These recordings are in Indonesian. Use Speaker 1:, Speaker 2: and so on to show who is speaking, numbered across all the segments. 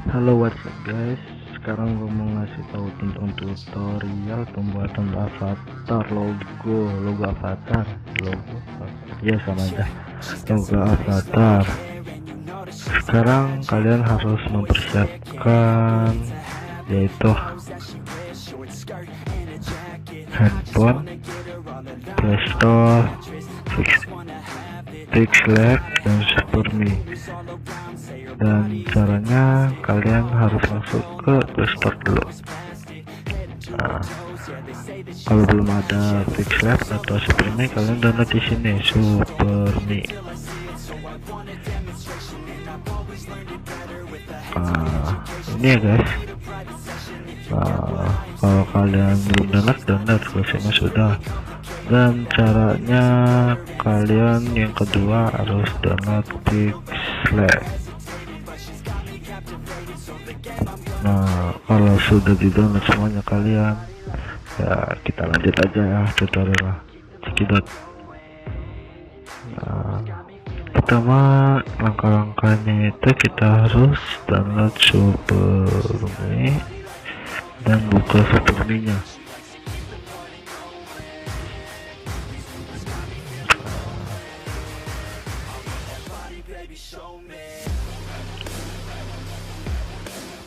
Speaker 1: Halo, what's up guys? Sekarang gue mau ngasih tahu tentang tutorial pembuatan avatar logo avatar, ya sama aja, logo avatar. Sekarang kalian harus mempersiapkan yaitu handphone, playstore, Pixlab dan Superme. Dan caranya kalian harus masuk ke playstore dulu. Nah, kalau belum ada Pixlab atau Superme, kalian download di sini Superme. Ini ya guys. Kalau kalian belum download kalau saya sudah. Dan caranya kalian yang kedua harus download Pixlab. Nah, kalau sudah di download semuanya kalian, ya kita lanjut aja ya tutorial cekidot. Nah, pertama langkah-langkahnya itu kita harus download Superme dan buka Superme-nya.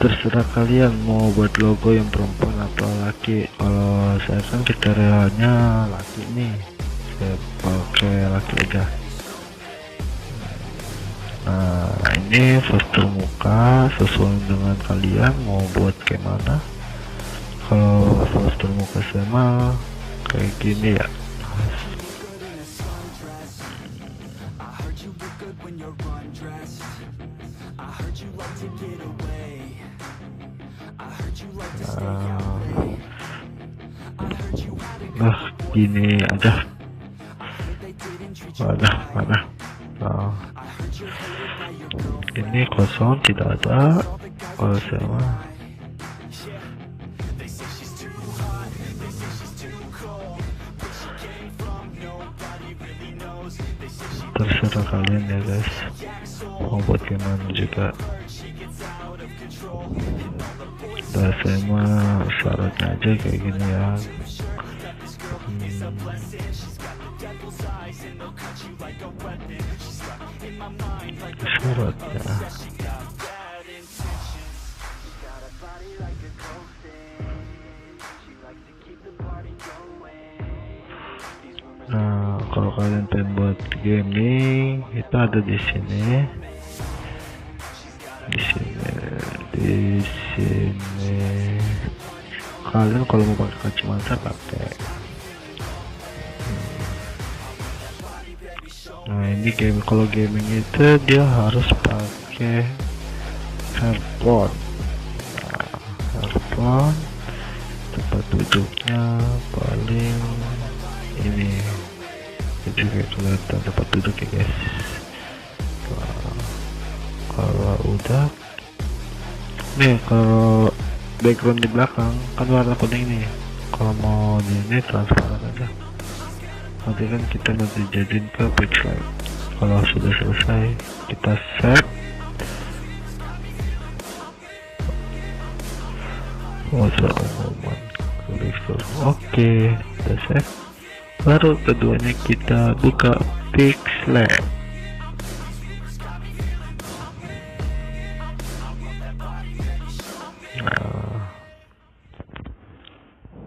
Speaker 1: Terserah kalian mau buat logo yang perempuan atau laki. Kalau saya kan kriterianya laki nih, saya pakai laki aja. Nah, ini poster muka sesuai dengan kalian mau buat kayak mana. Kalau poster muka sama kayak gini ya. Nah, gini aja. Mana? Nah, ini kosong, tidak ada. Kalau saya mah terserah kalian ya guys, mau buat gimana juga. Nah, saya mah syaratnya aja kayak gini ya. Syaratnya nah, kalau kalian pengen buat gaming itu ada di sini. Kalian kalau mau pakai kacamata pakai. Nah, ini game, kalau gaming itu dia harus pakai handphone. Handphone tempat duduknya paling ini, jadi kayak kelihatan tempat duduk ya guys. Kalau udah nih, kalau background di belakang kan warna kuning nih, kalau mau ini transparan aja, nanti kan kita nanti jadiin ke pixel. Kalau sudah selesai kita save. Oke, kita save. Baru keduanya kita buka Pixlab.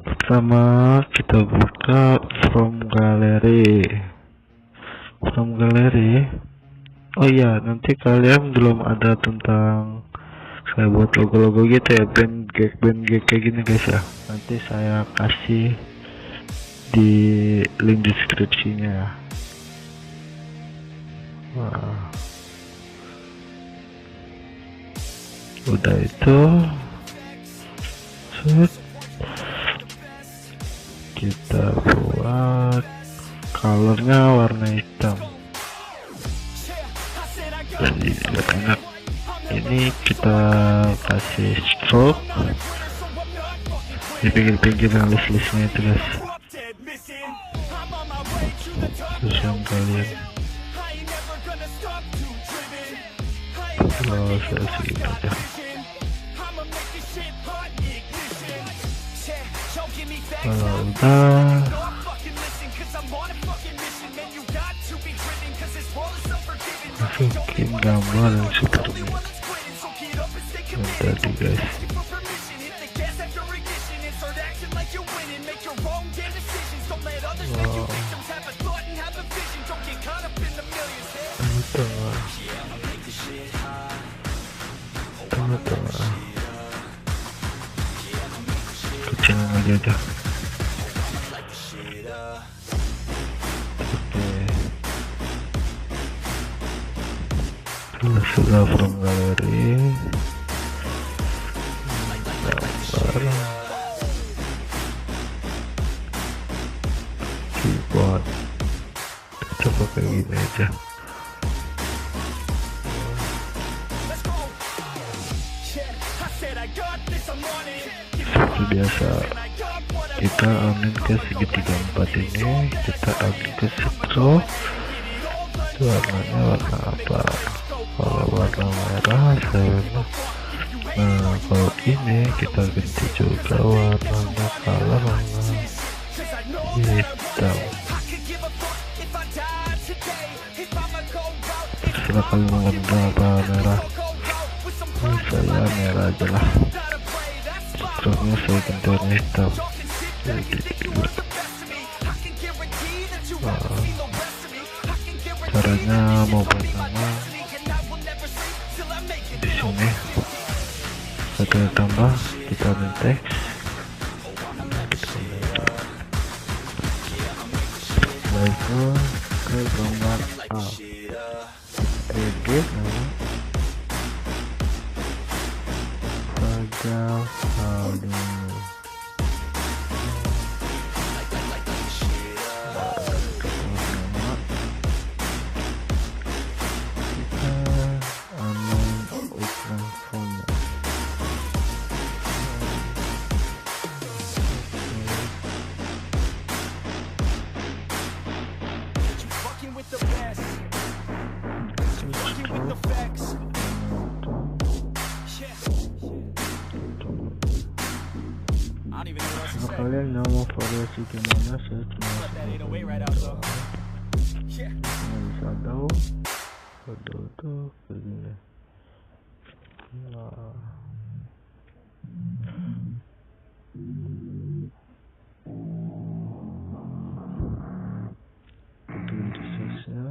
Speaker 1: Pertama kita buka from gallery. Oh iya, nanti kalian belum ada tentang saya buat logo-logo gitu ya, band gag kayak gini guys ya. Nanti saya kasih di link deskripsinya ya. Wah. Udah itu kita buat colornya warna hitam, jadi biar enak. Ini kita kasih stroke di pinggir-pinggir yang list-listnya itu guys, terus yang kalian saya segini aja. Kalau udah masukin gambar yang seperti yang tadi guys. Wow. Tengah kecilin aja dah. Oke, sudah from galeri gambar keyboard, coba kayak gini aja. Seperti biasa kita amin ke segitiga 4 ini, kita amin ke scroll. Warnanya warna apa? Kalau warna merah sama. Nah kalau ini kita ganti juga warnanya color warna hitam. Terserah kalian mau warna apa, merah. Ini saya merah aja lah. Terusnya saya ganti warna hitam. Caranya mau buat nama di sini, kita tambah, kita ambil teks, setelah itu ke gambar A, edit saja Hallo. Kalian yang mau variasi gimana, saya cuma shadow tuh begini. Nah itu size-nya.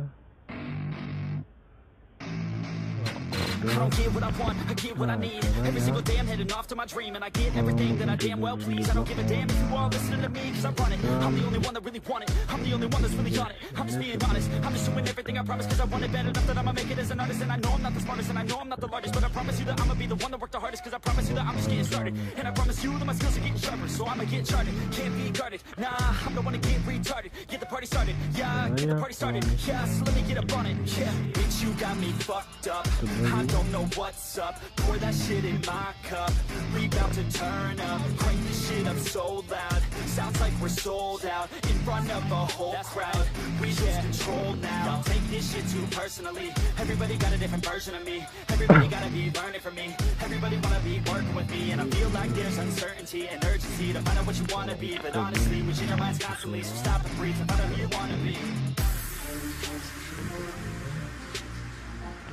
Speaker 2: I don't get what I want, I get what I need. Every single day I'm heading off to my dream, and I get everything that I damn well please. I don't give a damn if you all listening to me, cause I run it. I'm the only one that really want it, I'm the only one that's really on it. I'm just being honest, I'm just doing everything I promise, cause I want it bad enough that I'ma make it as an artist. And I know I'm not the smartest, and I know I'm not the largest, but I promise you that I'ma be the one that worked the hardest, cause I promise you that I'm just getting started. And I promise you that my skills are getting sharper, so I'ma get charted, can't be guarded. Nah, I'm the one to get retarded, get the party started. Yeah, get the party started, yeah, so let me get up on it. Yeah, bitch, you got me fucked up, I don't know what's up. Pour that shit in my cup, we bout to turn up. Crank this shit up so loud, sounds like we're sold out. In front of a whole crowd, we lose control now. Don't take this shit too personally, everybody got a different version of me. Everybody gotta be learning from me, everybody wanna be working with me. And I feel like there's uncertainty and urgency to find out what you wanna be. But honestly, we change our minds constantly, so stop and breathe and find out who you wanna be.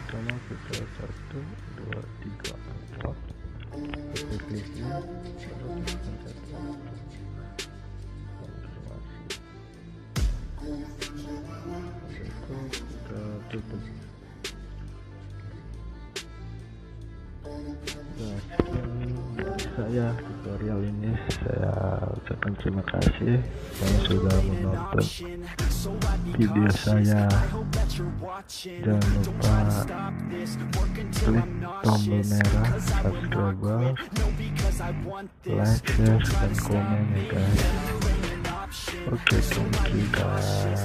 Speaker 1: Pertama kita 1, 2, 3, 4 kliknya, lalu tekan konfirmasi. Itu kita tutup. Nah, saya tutorial ini saya ucapkan terima kasih yang sudah menonton video saya. Jangan lupa klik tombol merah subscribe, like, share, dan komen ya guys. Oke, thank you guys.